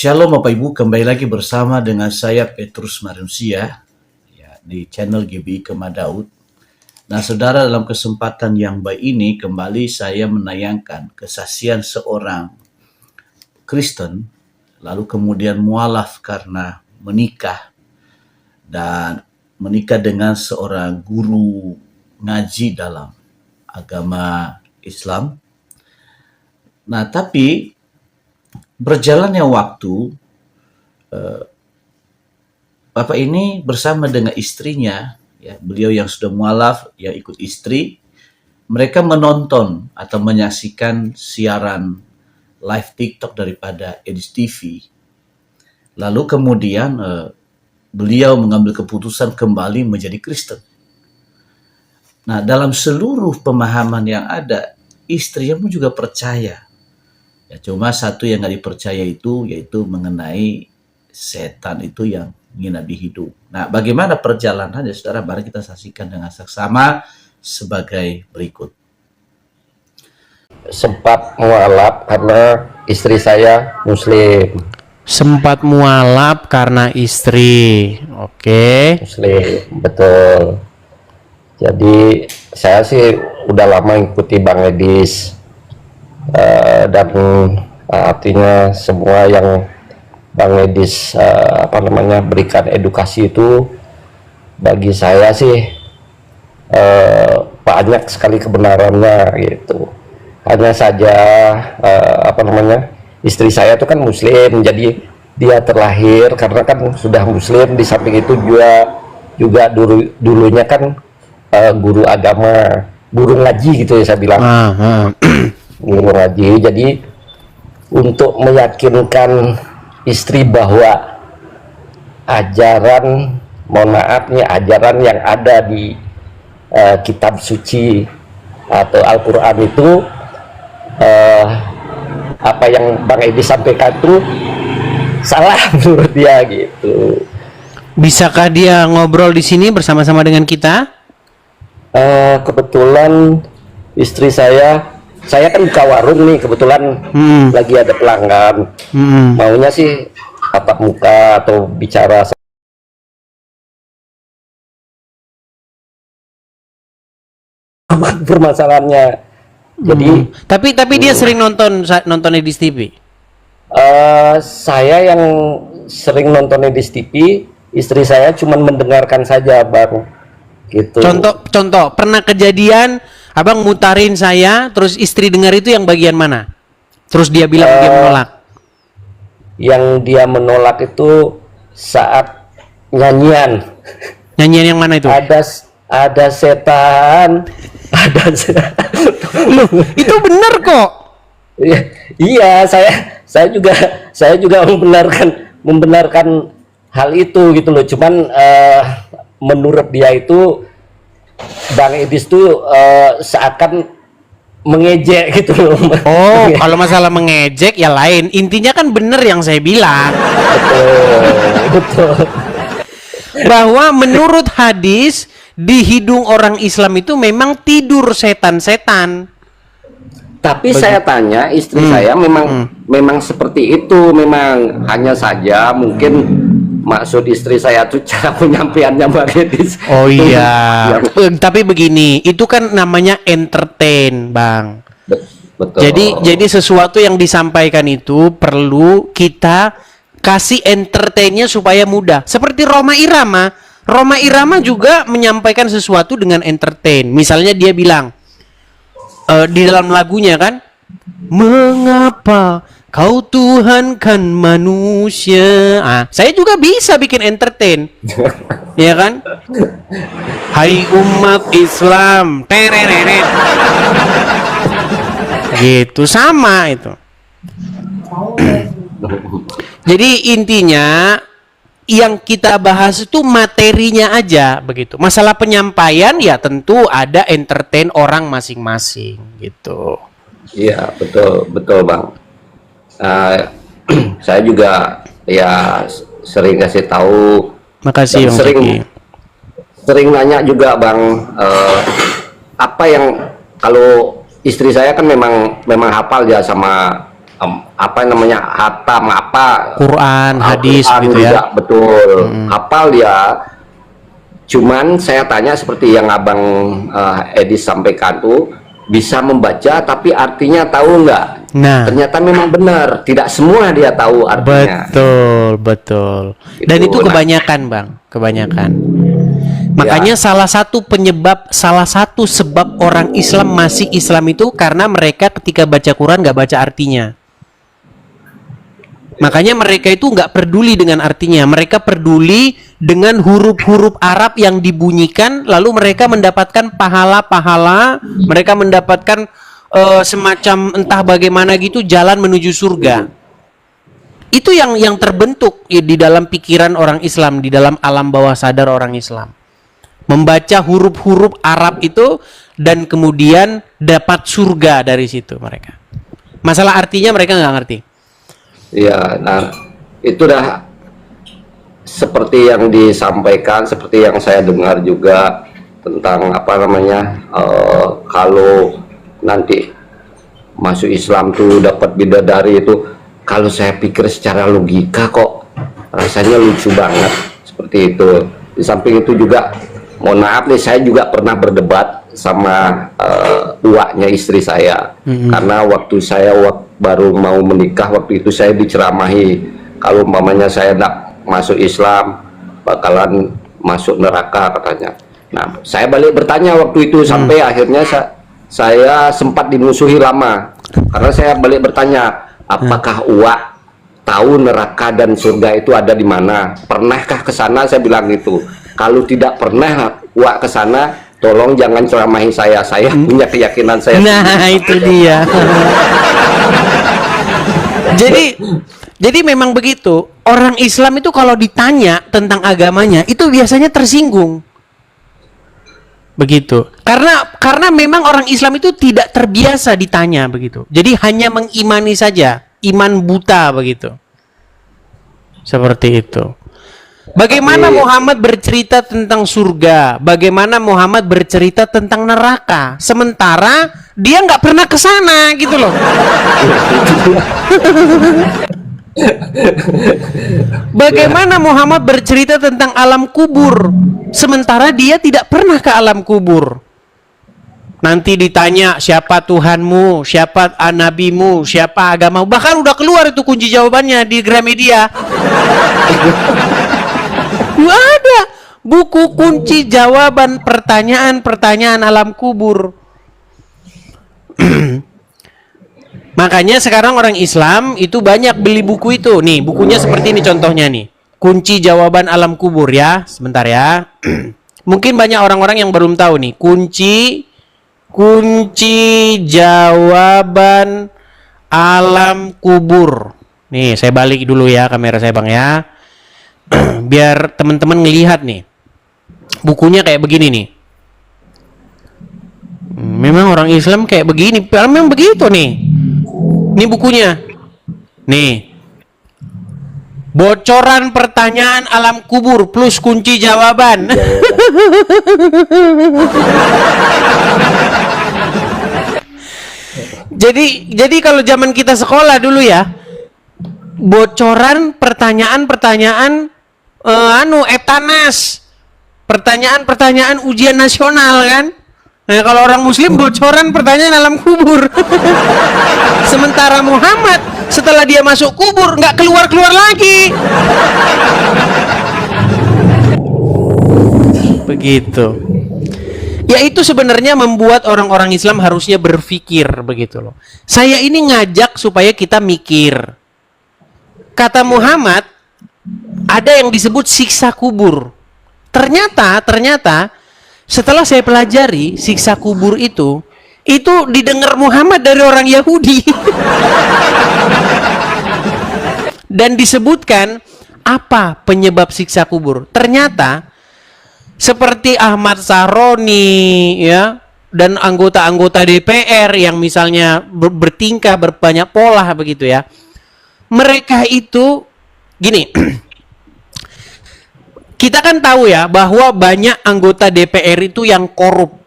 Shalom Bapak Ibu, kembali lagi bersama dengan saya Petrus Manusia ya, di channel GBI Kemah Daud. Nah saudara, dalam kesempatan yang baik ini kembali saya menayangkan kesaksian seorang Kristen lalu kemudian mualaf karena menikah dan menikah dengan seorang guru ngaji dalam agama Islam. Nah tapi berjalannya waktu, Bapak ini bersama dengan istrinya, ya, beliau yang sudah mualaf, yang ikut istri, mereka menonton atau menyaksikan siaran live TikTok daripada Edis TV. Lalu kemudian beliau mengambil keputusan kembali menjadi Kristen. Nah, dalam seluruh pemahaman yang ada, istrinya pun juga percaya. Ya, cuma satu yang nggak dipercaya itu yaitu mengenai setan itu yang menginabi hidup. Nah, bagaimana perjalanannya, saudara? Mari kita saksikan dengan saksama sebagai berikut. Sempat mualaf karena istri saya Muslim. Sempat mualaf karena istri. Oke. Muslim, betul. Jadi saya sih udah lama ikuti Bang Edis. Dan artinya semua yang Bang Edis berikan edukasi itu bagi saya sih banyak sekali kebenarannya gitu. Hanya saja istri saya itu kan Muslim, jadi dia terlahir karena kan sudah Muslim. Di samping itu juga dulunya kan guru agama, guru ngaji gitu ya saya bilang. Guru ngaji. Jadi untuk meyakinkan istri bahwa ajaran, mohon maaf nih, ajaran yang ada di kitab suci atau Al-Quran itu apa yang Bang Edi sampaikan itu salah menurut dia gitu. Bisakah dia ngobrol di sini bersama-sama dengan kita? Kebetulan istri saya kan buka warung nih, kebetulan lagi ada pelanggan. Maunya sih tatap muka atau bicara permasalahannya. Jadi tapi dia sering nonton Edis TV. Saya yang sering nonton Edis TV, istri saya cuma mendengarkan saja, Bang. Gitu. Contoh pernah kejadian abang mutarin saya, terus istri dengar itu yang bagian mana? Terus dia bilang dia menolak. Yang dia menolak itu saat nyanyian. Nyanyian yang mana itu? Ada setan, ada setan. Loh, itu benar kok. Iya, saya juga membenarkan hal itu gitu loh. Cuman menurut dia itu Bang Edis tuh seakan mengejek gitu loh. Oh, kalau masalah mengejek ya lain. Intinya kan bener yang saya bilang. Betul. Bahwa menurut hadis di hidung orang Islam itu memang tidur setan-setan. Tapi saya tanya istri saya memang seperti itu, memang hanya saja mungkin maksud istri saya tuh cara penyampaiannya Mbak Edis. Oh iya. Tapi begini, itu kan namanya entertain, Bang. Betul. Jadi sesuatu yang disampaikan itu perlu kita kasih entertainnya supaya mudah. Seperti Rhoma Irama. Rhoma Irama juga menyampaikan sesuatu dengan entertain. Misalnya dia bilang di dalam lagunya kan, mengapa kau Tuhan kan manusia. Saya juga bisa bikin entertain. Ya kan? Hai umat Islam. Tereret. Gitu sama itu. Jadi intinya yang kita bahas itu materinya aja begitu. Masalah penyampaian ya tentu ada entertain orang masing-masing gitu. Iya, betul Bang. Saya juga ya sering kasih tahu. Makasih Bang. Sering nanya juga Bang, apa yang kalau istri saya kan memang hafal ya sama apa namanya, hatam apa Quran, hadis Al-Quran gitu juga, ya. betul, hafal ya. Cuman saya tanya seperti yang Abang Edis sampaikan tuh, bisa membaca tapi artinya tahu nggak? Nah, Ternyata memang benar, tidak semua dia tahu artinya. betul. Dan Itu, itu kebanyakan, Bang, kebanyakan. Makanya salah satu sebab orang Islam masih Islam itu karena mereka ketika baca Quran nggak baca artinya. Makanya mereka itu nggak peduli dengan artinya. Mereka peduli dengan huruf-huruf Arab yang dibunyikan, lalu mereka mendapatkan pahala-pahala, mereka mendapatkan semacam entah bagaimana gitu jalan menuju surga. Itu yang terbentuk di dalam pikiran orang Islam, di dalam alam bawah sadar orang Islam. Membaca huruf-huruf Arab itu dan kemudian dapat surga dari situ mereka. Masalah artinya mereka nggak ngerti. Ya, nah itu dah seperti yang disampaikan, seperti yang saya dengar juga tentang apa namanya, kalau nanti masuk Islam tuh dapat bidadari itu. Kalau saya pikir secara logika kok rasanya lucu banget seperti itu. Di samping itu juga, mohon maaf nih, saya juga pernah berdebat sama uaknya istri saya, karena waktu saya baru mau menikah, waktu itu saya diceramahi kalau umpamanya saya tidak masuk Islam bakalan masuk neraka katanya. Nah, saya balik bertanya waktu itu sampai akhirnya saya sempat dimusuhi lama karena saya balik bertanya, apakah uak tahu neraka dan surga itu ada di mana? Pernahkah ke sana? Saya bilang gitu. Kalau tidak pernah uak ke sana, tolong jangan ceramahi saya punya keyakinan saya. Nah, itu dia. Jadi memang begitu. Orang Islam itu kalau ditanya tentang agamanya itu biasanya tersinggung. Begitu. Karena memang orang Islam itu tidak terbiasa ditanya begitu. Jadi hanya mengimani saja, iman buta begitu. Seperti itu. Bagaimana Muhammad bercerita tentang surga? Bagaimana Muhammad bercerita tentang neraka? Sementara dia nggak pernah ke sana gitu loh. Bagaimana Muhammad bercerita tentang alam kubur? Sementara dia tidak pernah ke alam kubur. Nanti ditanya siapa Tuhanmu, siapa nabimu, siapa agamamu. Bahkan udah keluar itu kunci jawabannya di Gramedia. Ada buku kunci jawaban pertanyaan-pertanyaan alam kubur. Makanya sekarang orang Islam itu banyak beli buku itu. Nih, bukunya seperti ini contohnya nih. Kunci jawaban alam kubur ya. Sebentar ya. Mungkin banyak orang-orang yang belum tahu nih. Kunci jawaban alam kubur. Nih, saya balik dulu ya kamera saya, Bang ya. Biar teman-teman ngelihat nih. Bukunya kayak begini nih. Memang orang Islam kayak begini. Memang begitu nih. Ini bukunya. Nih. Bocoran pertanyaan alam kubur plus kunci jawaban. Jadi kalau zaman kita sekolah dulu ya, bocoran pertanyaan-pertanyaan Eptanas, pertanyaan-pertanyaan ujian nasional kan. Nah, kalau orang muslim bocoran pertanyaan alam kubur. Sementara Muhammad setelah dia masuk kubur nggak keluar-keluar lagi. Begitu. Ya itu sebenarnya membuat orang-orang Islam harusnya berpikir begitu loh. Saya ini ngajak supaya kita mikir. Kata Muhammad, ada yang disebut siksa kubur. Ternyata setelah saya pelajari siksa kubur itu didengar Muhammad dari orang Yahudi. Dan disebutkan apa penyebab siksa kubur. Ternyata seperti Ahmad Saroni ya dan anggota-anggota DPR yang misalnya bertingkah berbanyak pola begitu ya. Mereka itu gini. Kita kan tahu ya bahwa banyak anggota DPR itu yang korup.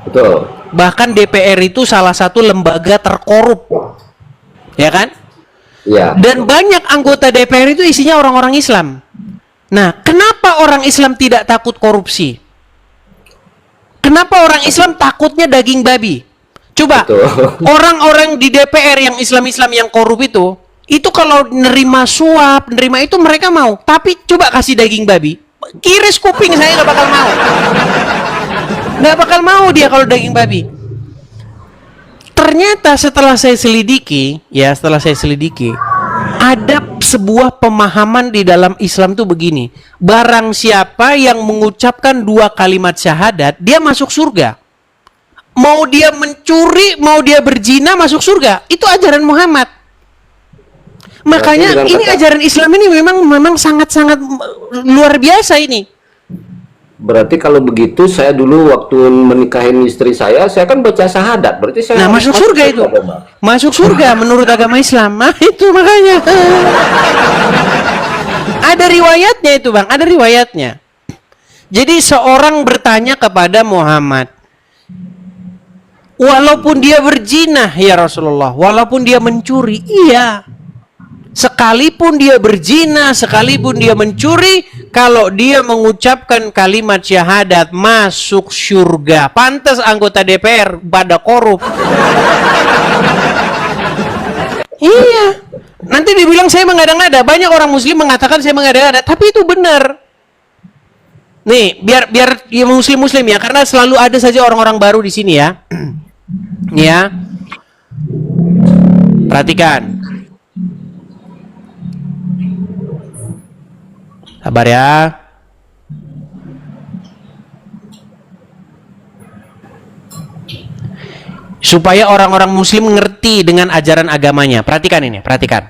Betul. Bahkan DPR itu salah satu lembaga terkorup. ya kan? Iya. Dan banyak anggota DPR itu isinya orang-orang Islam. Nah, kenapa orang Islam tidak takut korupsi? Kenapa orang Islam takutnya daging babi? Coba, Betul. orang-orang di DPR yang Islam-Islam yang korup itu kalau nerima suap, nerima itu mereka mau. Tapi coba kasih daging babi, kiris kuping saya nggak bakal mau. Nggak bakal mau dia kalau daging babi. Ternyata setelah saya selidiki, ada sebuah pemahaman di dalam Islam tuh begini. Barang siapa yang mengucapkan 2 kalimat syahadat, dia masuk surga. Mau dia mencuri, mau dia berzina, masuk surga. Itu ajaran Muhammad. Makanya ini ajaran Islam ini memang sangat-sangat luar biasa ini. Berarti kalau begitu saya dulu waktu menikahin istri saya kan baca syahadat. Berarti saya Nah, masuk surga itu. Masuk surga menurut agama Islam. Nah, itu makanya. Ada riwayatnya itu, Bang. Ada riwayatnya. Jadi seorang bertanya kepada Muhammad, walaupun dia berzina, ya Rasulullah, walaupun dia mencuri, iya. Sekalipun dia berzina, sekalipun dia mencuri, kalau dia mengucapkan kalimat syahadat, masuk surga. Pantas anggota DPR pada korup. Iya. Nanti dibilang saya mengada-ngada. Banyak orang muslim mengatakan saya mengada-ngada, tapi itu benar. Nih, biar ya muslim ya, karena selalu ada saja orang-orang baru di sini ya. Ya. Perhatikan. Sabar ya. Supaya orang-orang muslim mengerti dengan ajaran agamanya. Perhatikan ini, perhatikan.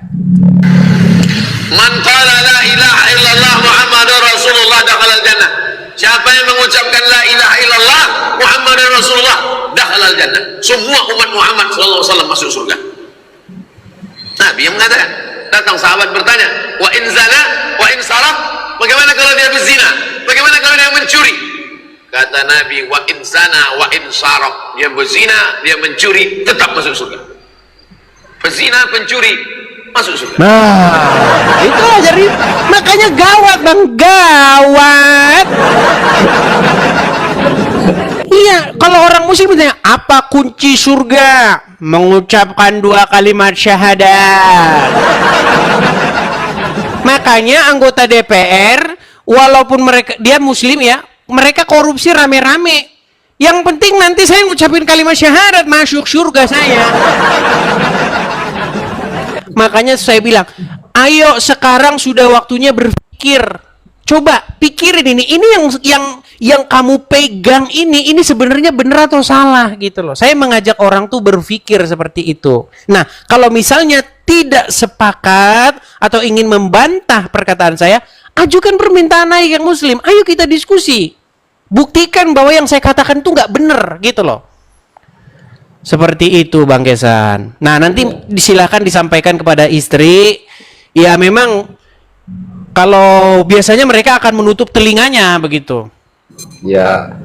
Man qala la ilaha illallah Muhammadur Rasulullah dakhala al-jannah. Siapa yang mengucapkan la ilaha illallah Muhammadur Rasulullah dakhala al-jannah. Semua umat Muhammad sallallahu alaihi wasallam masuk surga. Nabi yang mengatakan. Datang sahabat bertanya, wa in zana wa in saraq, bagaimana kalau dia berzina? Bagaimana kalau dia mencuri? Kata Nabi, wa in zana wa in saraq, dia berzina, dia mencuri, tetap masuk surga. Pezina, pencuri, masuk surga. Nah, itu aja makanya gawat, Bang, gawat. Iya, kalau orang muslim bertanya, apa kunci surga? Mengucapkan 2 kalimat syahadat. Makanya anggota DPR, walaupun dia muslim ya, mereka korupsi rame-rame. Yang penting nanti saya ngucapin kalimat syahadat, masuk surga saya. Makanya saya bilang, ayo sekarang sudah waktunya berpikir. Coba pikirin ini yang kamu pegang ini sebenarnya benar atau salah gitu loh. Saya mengajak orang tuh berpikir seperti itu. Nah, kalau misalnya tidak sepakat atau ingin membantah perkataan saya, ajukan permintaan naik yang muslim. Ayo kita diskusi. Buktikan bahwa yang saya katakan itu nggak benar gitu loh. Seperti itu, Bang Kesan. Nah, nanti silakan disampaikan kepada istri. Ya memang kalau biasanya mereka akan menutup telinganya begitu. Ya,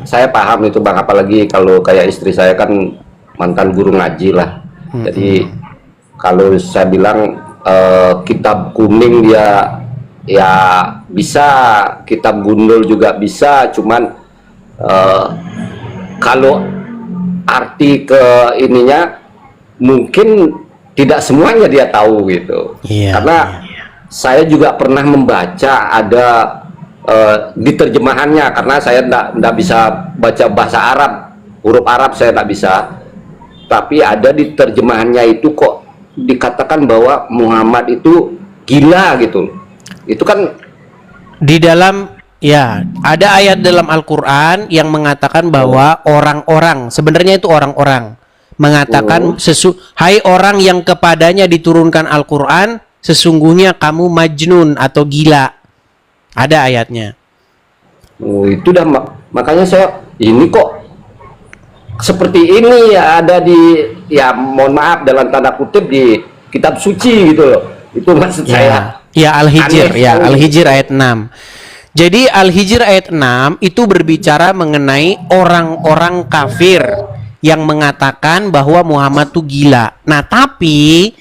saya paham itu Bang, apalagi kalau kayak istri saya kan mantan guru ngaji lah. Jadi kalau saya bilang kitab kuning dia ya bisa, kitab gundul juga bisa, cuman kalau arti ke ininya mungkin tidak semuanya dia tahu gitu. Karena saya juga pernah membaca ada di terjemahannya, karena saya tidak bisa baca bahasa Arab, huruf Arab saya tidak bisa, tapi ada di terjemahannya itu kok dikatakan bahwa Muhammad itu gila gitu. Itu kan di dalam, ya ada ayat dalam Al-Quran yang mengatakan bahwa orang-orang, sebenarnya itu orang-orang mengatakan, hai orang yang kepadanya diturunkan Al-Quran, sesungguhnya kamu majnun atau gila. Ada ayatnya. Itu dah makanya saya ini kok seperti ini ya, ada di, ya mohon maaf dalam tanda kutip, di kitab suci gitu loh. Itu maksud saya. Ya Al-Hijr, ya Al-Hijr ayat 6. Jadi Al-Hijr ayat 6 itu berbicara mengenai orang-orang kafir yang mengatakan bahwa Muhammad tuh gila. Nah, tapi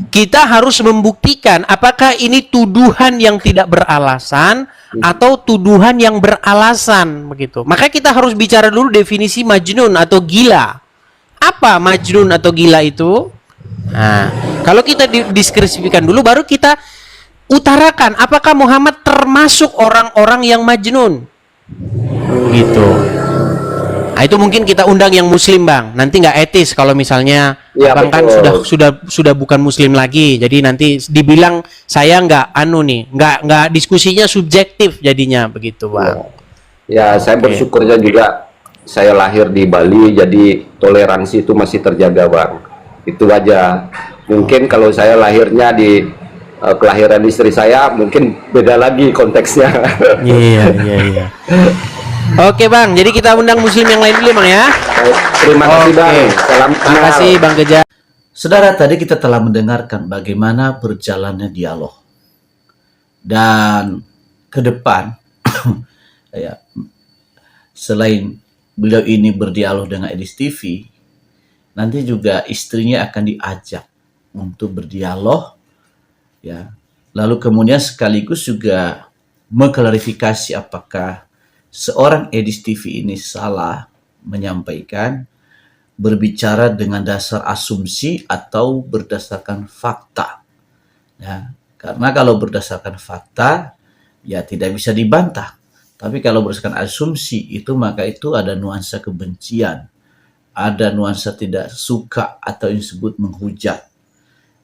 kita harus membuktikan apakah ini tuduhan yang tidak beralasan atau tuduhan yang beralasan begitu. Maka kita harus bicara dulu definisi majnun atau gila. Apa majnun atau gila itu? Nah, kalau kita deskripsikan dulu baru kita utarakan apakah Muhammad termasuk orang-orang yang majnun. Gitu. Nah, itu mungkin kita undang yang muslim, Bang. Nanti nggak etis kalau misalnya Ya, Abang kan betul. sudah bukan muslim lagi. Jadi nanti dibilang saya nggak nggak diskusinya subjektif jadinya begitu, Bang. Ya, saya Oke. bersyukurnya juga saya lahir di Bali, jadi toleransi itu masih terjaga, Bang. Itu aja. Mungkin kalau saya lahirnya di kelahiran istri saya, mungkin beda lagi konteksnya. Iya. Oke, Bang. Jadi kita undang muslim yang lain dulu, Bang ya. Terima kasih, Oke. Bang. Salam Terima kenal. kasih, Bang Geja. Saudara, tadi kita telah mendengarkan bagaimana berjalannya dialog. Dan ke depan, ya, selain beliau ini berdialog dengan Edis TV, nanti juga istrinya akan diajak untuk berdialog, ya. Lalu kemudian sekaligus juga mengklarifikasi apakah seorang Edis TV ini salah menyampaikan, berbicara dengan dasar asumsi atau berdasarkan fakta. Ya, karena kalau berdasarkan fakta, ya tidak bisa dibantah. Tapi kalau berdasarkan asumsi, itu maka itu ada nuansa kebencian, ada nuansa tidak suka atau yang disebut menghujat.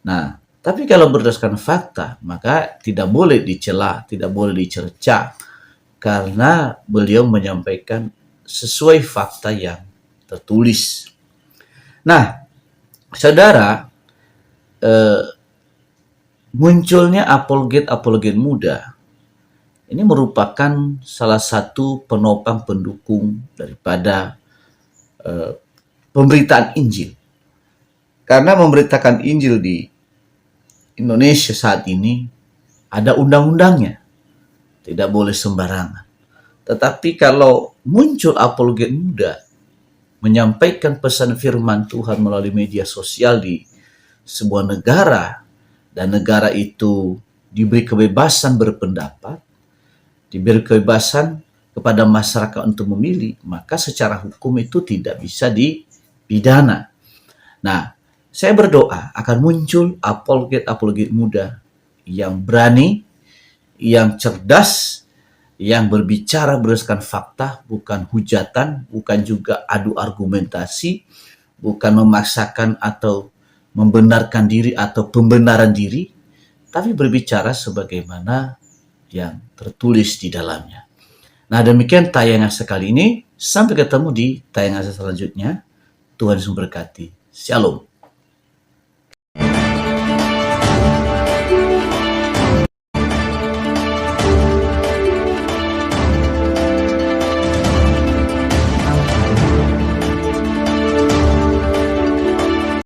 Nah, tapi kalau berdasarkan fakta, maka tidak boleh dicela, tidak boleh dicerca, karena beliau menyampaikan sesuai fakta yang tertulis. Nah, saudara, munculnya apologet muda ini merupakan salah satu penopang pendukung daripada pemberitaan Injil. Karena memberitakan Injil di Indonesia saat ini ada undang-undangnya, tidak boleh sembarangan. Tetapi kalau muncul apologet muda menyampaikan pesan firman Tuhan melalui media sosial di sebuah negara, dan negara itu diberi kebebasan berpendapat, diberi kebebasan kepada masyarakat untuk memilih, maka secara hukum itu tidak bisa dipidana. Nah, saya berdoa akan muncul apologet muda yang berani, yang cerdas, yang berbicara berdasarkan fakta, bukan hujatan, bukan juga adu argumentasi, bukan memaksakan atau membenarkan diri atau pembenaran diri, tapi berbicara sebagaimana yang tertulis di dalamnya. Nah, demikian tayangan sekali ini. Sampai ketemu di tayangan selanjutnya. Tuhan Yesus memberkati. Shalom.